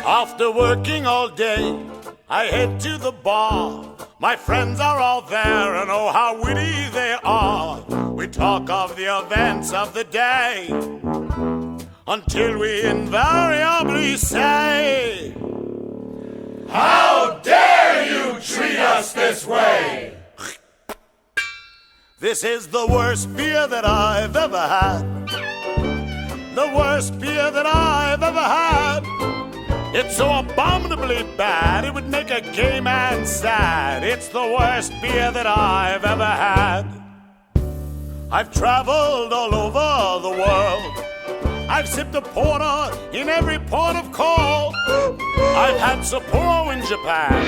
After working all day, I head to the bar. My friends are all there, and oh, how witty they are. We talk of the events of the day, until we invariably say, "How dare you treat us this way?" This is the worst beer that I've ever had. The worst beer that I've ever had. It's so abominably bad, it would make a gay man sad. It's the worst beer that I've ever had. I've traveled all over the world. I've sipped a porter in every port of call. I've had Sapporo in Japan,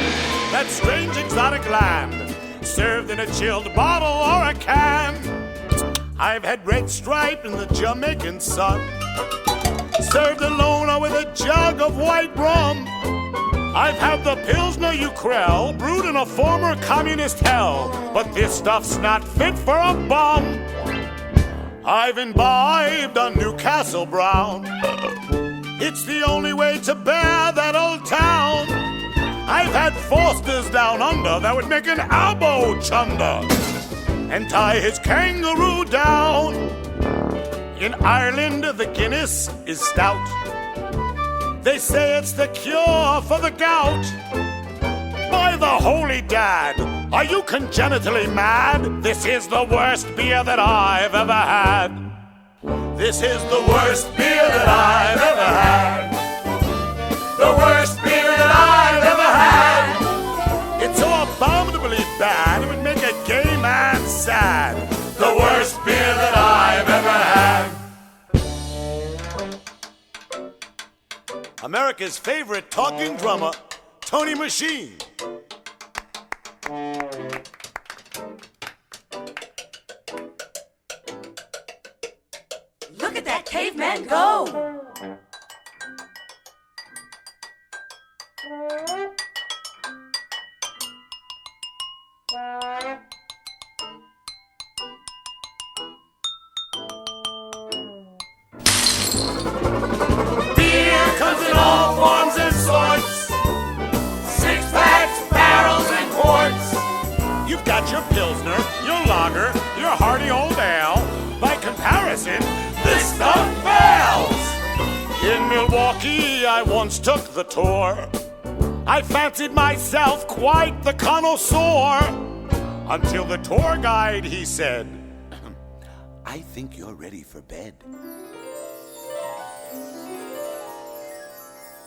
that strange exotic land, served in a chilled bottle or a can. I've had Red Stripe in the Jamaican sun, served alone or with a jug of white rum. I've had the Pilsner Ukrell, brewed in a former communist hell, but this stuff's not fit for a bum. I've imbibed a Newcastle Brown. It's the only way to bear that old town. I've had Foster's down under that would make an elbow chunder and tie his kangaroo down. In Ireland, the Guinness is stout. They say it's the cure for the gout. By the holy dad, are you congenitally mad? This is the worst beer that I've ever had. This is the worst beer that I've ever had. The worst beer that I've ever had. It's so abominably bad, it would make a gay man sad. The worst beer that I've ever had. America's favorite talking drummer, Tony Machine. Look at that caveman go! Beer comes in all forms and sorts, six-packs, barrels, and quarts. You've got your Pilsner, your Lager, your hearty old ale. By comparison, this stuff fails. In Milwaukee, I once took the tour. I fancied myself quite the connoisseur, until the tour guide, he said, "I think you're ready for bed."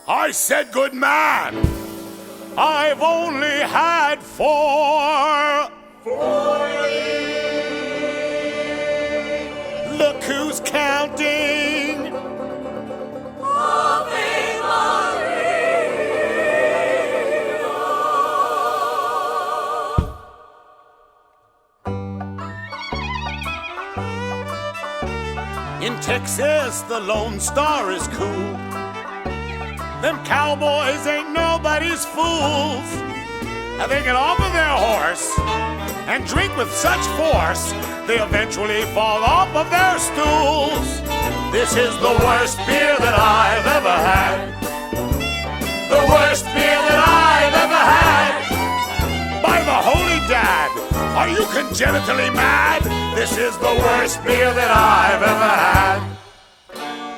I said, "Good man, I've only had four." Look who's counting. Ave Maria. In Texas, the Lone Star is cool. Them cowboys ain't nobody's fools. And they get off of their horse and drink with such force, they eventually fall off of their stools. This is the worst beer that I've ever had. The worst beer that I've ever had. By the holy dad, are you congenitally mad? This is the worst beer that I've ever had.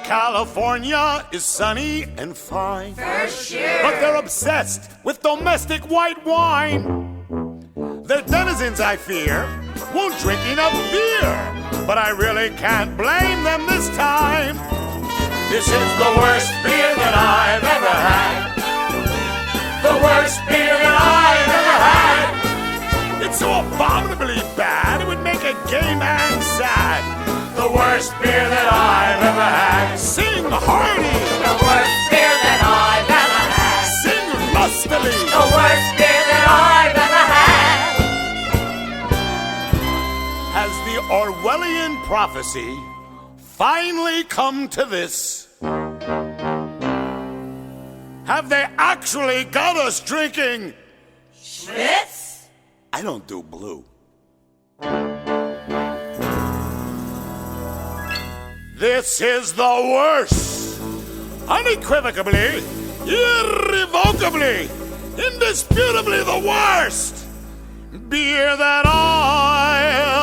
California is sunny and fine, For sure. but they're obsessed with domestic white wine. Their denizens, I fear, won't drink enough beer, but I really can't blame them this time. This is the worst beer that I've ever had. The worst beer that I've ever had. It's so abominably bad, it would make a gay man sad. The worst beer that I've ever had. Sing hearty. The worst beer that I've ever had. Sing lustily. The worst beer that I've ever had. Has the Orwellian prophecy finally come to this? Have they actually got us drinking? Schmitz? I don't do blue. This is the worst. Unequivocally, irrevocably, indisputably the worst beer that I